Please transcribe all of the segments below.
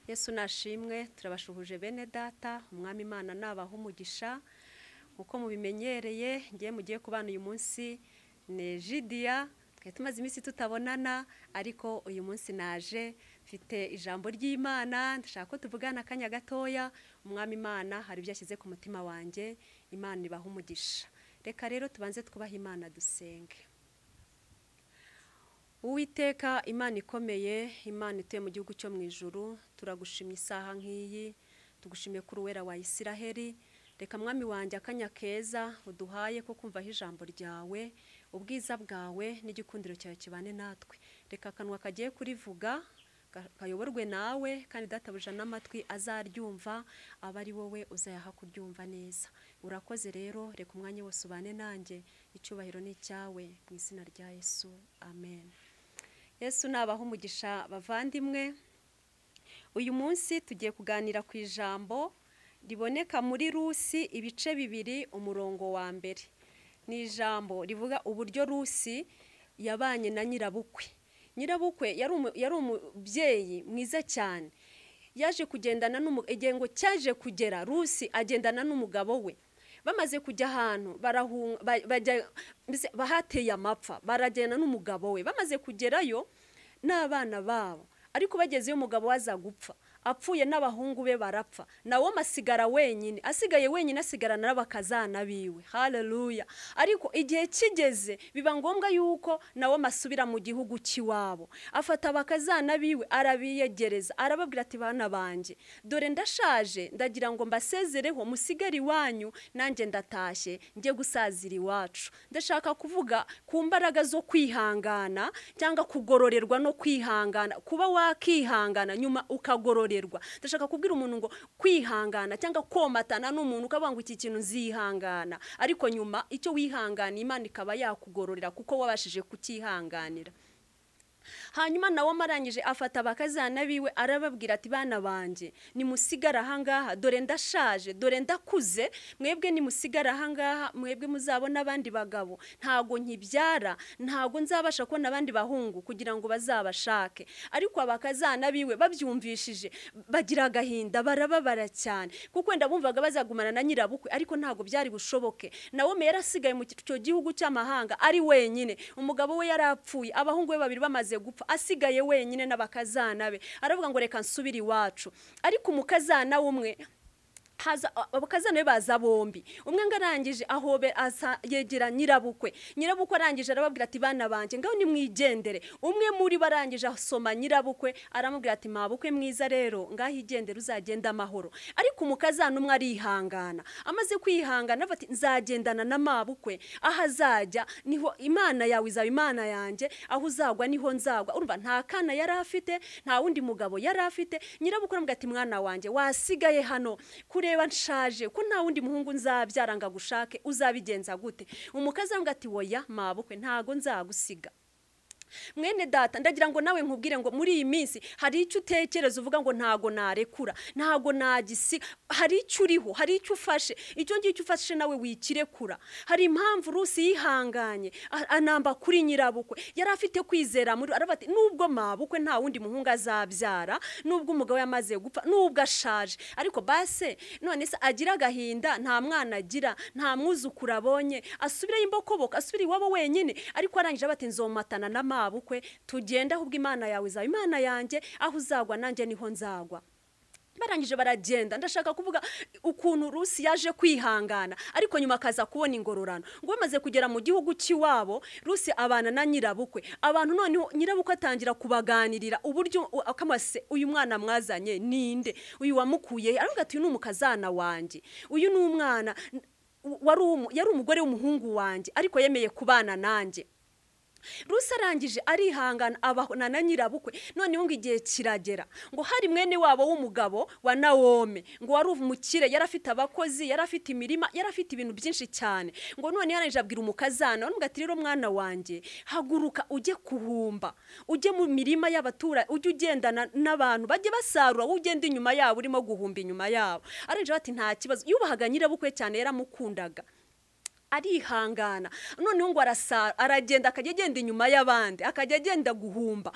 Yesu nashimwe turabashuhuje bene data umwami Imana nabaho umugisha uko mubimenyereye ngiye mugiye kubana uyu munsi ne Jidia tumaze iminsi tutabonana ariko uyu munsi naje mfite ijambo ry'Imana ndashaka ko tuvugana akanya gatoya umwami Imana hari byashyize ku mutima wanjye Imana ibaho umugisha reka rero tubanze twubaha Imana dusenge. Uwiteka Imana ikomeye Imana ituye mu gihugu cyo mu ijuru turagushimye isaha nk'iyi tugushimiye kuri uwera wa Isiraheli reka mwami wanjye akanya keza uduhaye ko kumvaho ijambo ryawe ubwiza bwawe n'igikundiro cyawe kibane natwe reka akanwa kagiye kurivuga kayoborwe nawe kandi databuja n'amatwi azaryumva aba ari wowe uzayaha kuryumva neza urakoze rero reka umwanya wose ubane nanjye icyubahiro ni cyawe mu izina rya Yesu amen. Yesu nabaho umugisha bavandimwe uyu munsi tugiye kuganira ku ijambo riboneka muri Rusi ibice bibiri umurongo wa mbere ni ijambo rivuga uburyo Rusi yabanye na nyirabukwe. Nyirabukwe yari umubyeyi mwiza cyane yaje kugendana igengo cyaje kugera Rusi agendana n'umugabo we bamaze kujya ahantu bahateye amapfa baragenda n'umugabo we bamaze kugerayo n'abana babo ariko bagezeyo umugabo waza gupfa apfuye n'abahungu be barapfa nawo masigara wenyine asigaye wenyine asigarana n'abakazana biwe. Haleluya. Ariko igihe kigeze biba ngombwa yuko nawo masubira mu gihugu kiwabo afata abakazana biwe arabiyegereza arababwira ati bana banje dore ndashaje ndagira ngo mbasezereho musigari wanyu nanjye ndatashye ngiye gusazira iwacu. Ndashaka kuvuga ku mbaraga zo kwihangana cyangwa kugororerwa no kwihangana kuba wakihangana nyuma ukagororerwa. Ndashaka kubwira umuntu ngo kwihangana cyangwa komatana n'umuntu ukavuga ngo iki kintu nzihangana ariko nyuma icyo wihangana Imana ikaba yakugororera kuko wabashije kukihanganira. Hanyuma nawo marangije afata abakazana biwe arababwira ati bana banje nimusigara ahangaha dore ndashaje dore ndakuze mwebwe nimusigara ahangaha mwebwe muzabona abandi bagabo ntago nkibyara ntago nzabasha kubona abandi bahungu kugira ngo bazabashake. Ariko abakazana biwe babyumvishije bagira agahinda barababara cyane kuko ndabumvaga bazagumana na nyirabukwe ariko ntago byari bushoboke. Nawo yarasigaye mu cyo gihugu cy'amahanga ari wenyine umugabo we yarapfuye abahungu be babiri bamaze gupfa asigaye wenyine n'abakazana be aravuga ngo reka nsubire iwacu. Ariko umukazana umwe haza abakazana baza bombi umwe ngarangije ahobe yegera nyirabukwe arangije arababwira ati bana banje ngaho nimwigendere. Umwe muri barangije asoma nyirabukwe aramubwira ati mabukwe mwiza rero ngaho igendere uzagenda amahoro. Ariko umukazana umwe arihangana amaze kwihangana ati nzagendana na mabukwe aho azajya niho Imana yawe izaba Imana yanjye aho uzagwa niho nzagwa. Urumva nta kana yari afite nta wundi mugabo yari afite. Nyirabukwe aramubwira ati mwana wanjye wasigaye hano kureba nshaje ko nta wundi muhungu nzabyara ngagushake uzabigenza gute. Umukazi aramubwira ati woya mabukwe ntago nzagusiga. Mwene data ndagira ngo nawe nkubwire ngo muri iyi minsi hari icyo utekereza uvuga ngo ntago narekura ntago nagisiga. Hari icyo uriho hari icyo ufashe icyo ngicyo ufashe nawe wikirekura. Hari impamvu Rusi yihanganye anamba kuri nyirabukwe yari afite kwizera muri arabati nubwo mabukwe nta wundi muhungu azabyara nubwo umugabo yamaze gupfa nubwo ashaje ariko base none se agira agahinda nta mwana agira nta mwuzukuru abonye asubire imbokoboko asubire iwabo wenyine. Ariko arangije bati nzomatana na mabukwe tugenda ahubwo Imana yawe izaba Imana yanjye aho uzagwa nanjye niho nzagwa. Barangije baragenda. Ndashaka kuvuga ukuntu Rusi yaje kwihangana ariko nyuma akaza kubona ingororano ngo bamaze kugera mu gihugu kiwabo Rusi abana na nyirabukwe. Abantu none nyirabukwe atangira kubaganirira uburyo akamase uyu mwana mwazanye ninde uyu wamukuye aravuga ati uyu ni umukazana wanjye uyu ni umwana yari umugore w'umuhungu wanjye ariko yemeye kubana nanjye. Rusi arangije arihangana abahona na nyirabukwe. None ngo igihe kiragera ngo hari mwene wabo w'umugabo wa Nawome ngo wari umukire yarafite abakozi yarafite imirima yarafite ibintu byinshi cyane ngo none yaranje abwira umukazana aramubwira ati rero mwana wanjye haguruka ujye kuhumba ujye mu mirima y'abatura ujye ugendana n'abantu bajye basarura ugenda inyuma yabo urimo guhumba inyuma yabo. Aranje ati nta kibazo yubahaga nyirabukwe cyane yaramukundaga arihangana. Noneho ngo aragenda akajya agenda inyuma y'abandi akajya agenda guhumba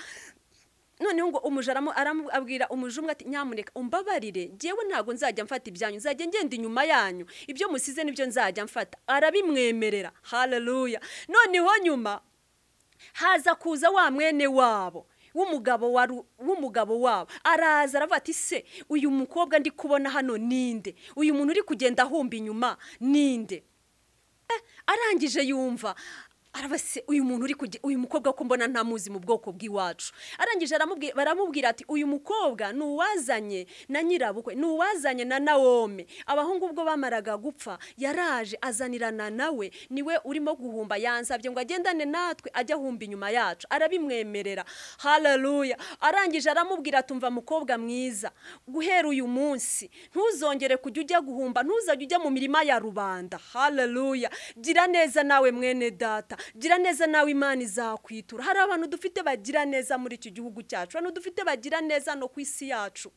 noneho ngo umujaramo arambwira umujumwe ati nyamuneka umbabarire jewe ntago nzajya mfata ibyanyu nzajya ngenda inyuma yanyu ibyo musize nibyo nzajya mfata arabimwemerera haleluya noneho nyuma haza kuza wa mwene wabo w'umugabo wabo araza aravuga ati se uyu mukobwa ndi kubona hano ninde uyu muntu uri kugenda ahumba inyuma ninde arangije yumva arabase uyu muntu uyu mukobwa ko mbona ntamuzi mu bwoko bw'iwacu arangije baramubwira ati uyu mukobwa nuwazanye na nyirabukwe nuwazanye na Naome abahungu ubwo bamaraga gupfa yaraje azanirana nawe niwe urimo guhumba yansabye ngo agendane natwe ajya humba inyuma yacu arabimwemerera haleluya arangije aramubwira tumva mukobwa mwiza guhera uyu munsi ntuzongere kujya ujya guhumba ntuzajya ujya mu mirima ya rubanda haleluya gira neza nawe mwene data gira neza nawe Imana izakwitura hari abantu dufite bagira neza muri iki gihugu cyacu abantu dufite bagira neza no kwisi yacu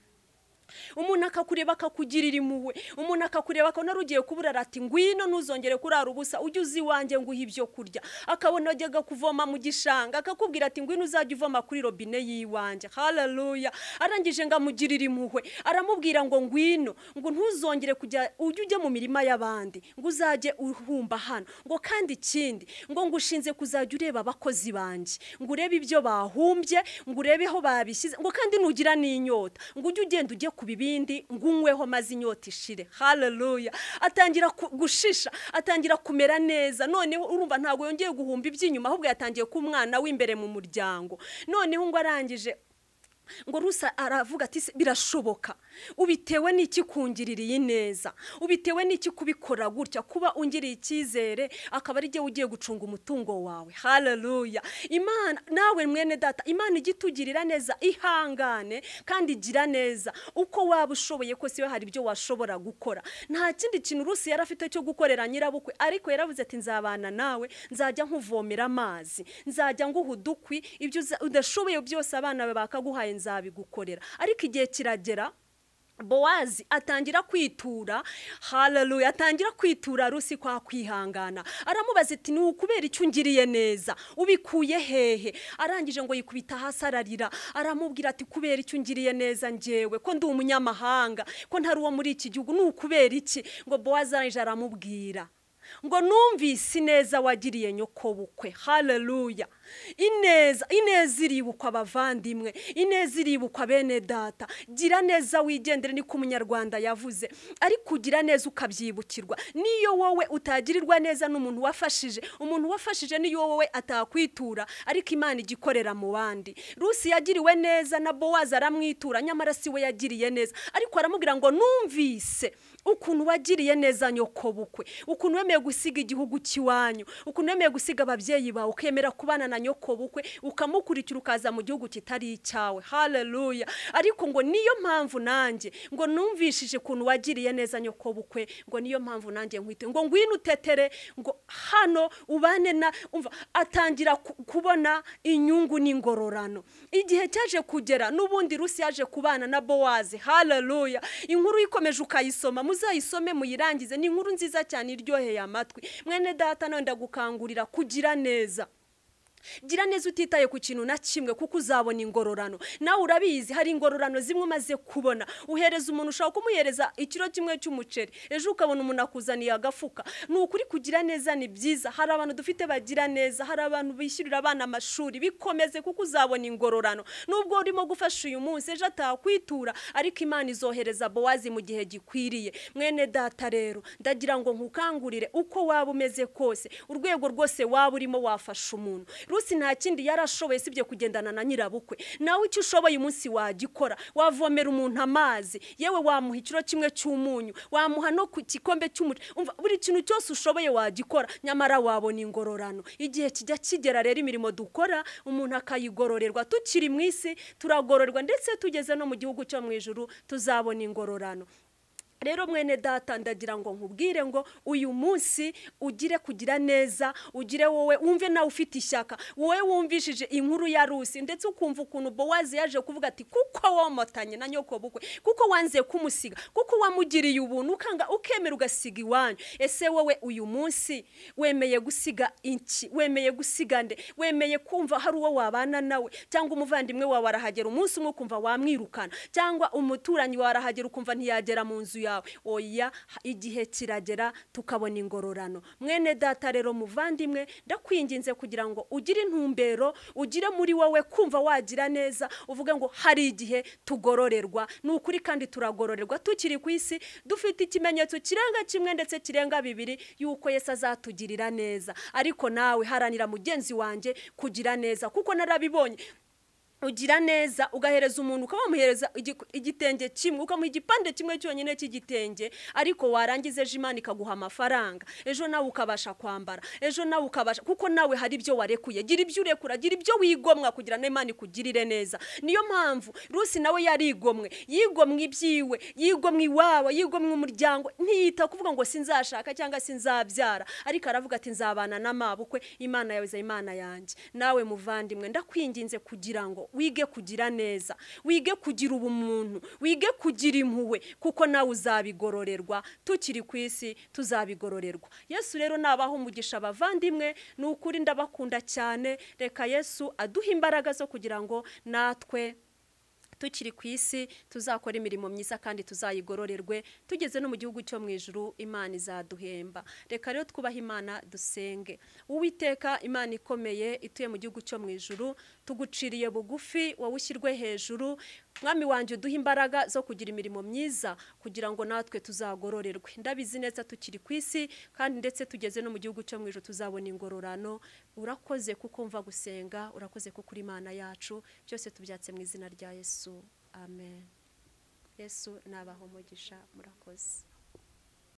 umuntu akakureba akakugirira impuhwe umuntu akakureba ko narugiye kubura ati ngwino ntuzongere kurara ubusa ujye uzi wanjye nguha ibyo kurya akabona ajyaga kuvoma mu gishanga akakubwira ati ngwino uzajya uvoma kuri robine yiwanje haleluya arangije ngamugirira impuhwe aramubwira ngo ngwino ngo ntuzongere kujya ujye mu mirima y'abandi ngo uzajye uhumba hano ngo kandi ikindi ngo ngushinze kuzajya ureba abakozi banje ngo urebe ibyo bahumbye ngo urebe aho babishyize ngo kandi nugira n'inyota ngo ujye ugenda ujye kubibindi ngumweho mazi inyota ishire haleluya atangira gushisha atangira kumera neza noneho urumva ntago yongeye guhumba iby'inyuma ahubwo yatangiye ku mwana w'imbere mu muryango noneho ngo arangije ngo rusa aravuga ati birashoboka ubitewe n'iki kungiririye neza ubitewe n'iki kubikora gutya kuba ungiriye icyizere akaba ari je ugiye gucunga umutungo wawe haleluya Imana nawe mwene data Imana igitugirira neza ihangane kandi gira neza uko waba ushoboye ko siwe hari ibyo washobora gukora nta kindi kintu rusi yarafite cyo gukorera nyirabukwe ariko yaravuze ati nzabana nawe nzajya nkuvomera amazi nzajya nguhudukwi ibyo udashoboye byose abana bakaguhaye nzabigukorera ariko igihe kiragera Bowazi atangira kwitura haleluya atangira kwitura rusi kwa kwihangana aramubaza ati ukubera icyo ungiriye neza ubikuye hehe arangije ngo yikubita hasi ararira aramubwira ati kubera icyo ungiriye neza njewe ko ndi umunyamahanga ko ntari uwo muri iki gihugu ukubera iki ngo Bowazi arangije aramubwira ngo numvise neza wagiriye nyoko bukwe haleluya ineza iribukwa abavandimwe ineza iribukwa bene data gira neza wigendere ni ko umunyarwanda yavuze ariko ugira neza ukabyibukirwa niyo wowe utagirirwa neza n'umuntu wafashije niyo wowe atakwitura ariko Imana igikorera mu bandi rusi yagiriwe neza na Bowazi aramwitura nyamara si we yagiriye neza ariko aramubwira ngo numvise ukuntu wagiriye neza nyoko bukwe ukuntu wemeye gusiga igihugu kiwanyu ukuntu wemeye gusiga ababyeyi bawe ukemera kubana na nyoko bukwe ukamukurikira ukaza mu gihugu kitari icyawe haleluya ariko ngo niyo mpamvu nanjye ngo numvishije ukuntu wagiriye neza nyoko bukwe ngo niyo mpamvu nanjye nkwite ngo ngwino utetere ngo hano ubane na umva atangira kubona inyungu n'ingororano igihe cyaje kugera n'ubundi rusi yaje kubana na Bowazi haleluya inkuru ikomeje ukayisoma muzayisome muyirangize ni inkuru nziza cyane iryoheye amatwi mwene data nawe ndagukangurira kugira neza gira neza utitaye ku kintu na kimwe kuko uzabona ingororano nawe urabizi hari ingororano zimwe umaze kubona uhereza umuntu ushaka kumuhereza ikiro kimwe cy'umuceri ejo ukabona umuntu akuzaniye agafuka nukuri kugira neza ni byiza hari abantu dufite bagira neza hari abantu bishyurira abana amashuri bikomeze kuko uzabona ingororano nubwo urimo gufasha uyu munsi ejo atakwitura ariko Imana izohereza Bowazi mu gihe gikwiriye mwene data rero ndagira ngo nkukangurire uko waba umeze kose urwego rwose waba urimo wafasha umuntu rusi nta kindi yarashoboye sibye kugendana na nyirabukwe nawe icyo ushoboye umunsi wagikora wavomera umuntu amazi yewe wamuha ikiro kimwe cy'umunyu wamuha no ku kikombe cy'umuceri umva buri kintu cyose ushoboye wagikora nyamara wabona ingororano igihe kijya kigera rero imirimo dukora umuntu akayigororerwa tukiri mu isi turagororerwa ndetse tugeze no mu gihugu cyo mu ijuru tuzabona ingororano rero mwene data ndagira ngo nkubwire ngo uyu munsi ugire kugira neza, ugire wowe wumve nawe ufite ishyaka, wowe wumvishije inkuru ya Rusi ndetse ukumva ukuntu Bowazi yaje kuvuga ati kuko womotanye na nyoko bukwe, kuko wanze kumusiga, kuko wamugiriye ubuntu ukanga ukemera ugasiga iwanyu. Ese wowe uyu munsi wemeye gusiga iki? Wemeye gusiga nde? Wemeye kumva hari uwo wabana nawe, cyangwa umuvandimwe wawe arahagera umunsi umwe ukumva wamwirukana, cyangwa umuturanyi wawe arahagera ukumva ntiyagera mu nzu yawe? Oya, igihe kiragera tukabona ingororano. Mwene data rero muvandimwe, ndakwinginze kugira ngo ugire intumbero, ugire muri wowe kumva wagira neza, uvuge ngo hari igihe tugororerwa. Nukuri kandi turagororerwa tukiri ku isi, dufite ikimenyetso kirenga kimwe ndetse kirenga bibiri yuko Yesu azatugirira neza. Ariko nawe haranira mugenzi wanje kugira neza, kuko narabibonye ugira neza ugahereza umuntu ukamuhereza igitenge kimwe, ukamuha igipande kimwe cyonyine cy'igitenge, ariko warangiza ejo Imana ikaguha amafaranga, ejo nawe ukabasha kwambara, ejo nawe ukabasha, kuko nawe hari ibyo warekuye. Gira ibyo urekura, gira ibyo wigomwa kugira ngo Imana ikugirire neza. Niyo mpamvu Rusi nawe yarigomwe, yigomwe ibyiwe, yigomwe iwawe, yigomwe umuryango, ntiyita kuvuga ngo sinzashaka cyangwa sinzabyara, ariko aravuga ati nzabana n'amabukwe, Imana yawe Imana yanjye. Nawe muvandimwe, ndakwinginze kugira ngo wige kugira neza, wige kugira ubumuntu, wige kugira impuhwe, kuko nawe uzabigororerwa. Tukiri ku isi tuzabigororerwa. Yesu rero nabaho umugisha abavandimwe, n'ukuri ndabakunda cyane. Reka Yesu aduha imbaraga zo kugira ngo natwe tukiri ku isi tuzakora imirimo myiza kandi tuzayigororerwe, tugeze no mu gihugu cyo mu ijuru Imana izaduhemba. Reka rero twubahe Imana dusenge. Uwiteka Imana ikomeye ituye mu gihugu cyo mu ijuru, tuguciriye bugufi, wowe ushyirwe hejuru. Mwami wanje uduha imbaraga zo kugira imirimo myiza kugira ngo natwe tuzagororerwe. Ndabizi neza tukiri ku isi kandi ndetse tugeze no mu gihugu cyo mu ijuru tuzabona ingororano. Urakoze kuko mva gusenga, urakoze kuko uri Imana yacu. Byose tubyatse mu izina rya Yesu. Amen. Yesu nabaho umugisha. Murakoze.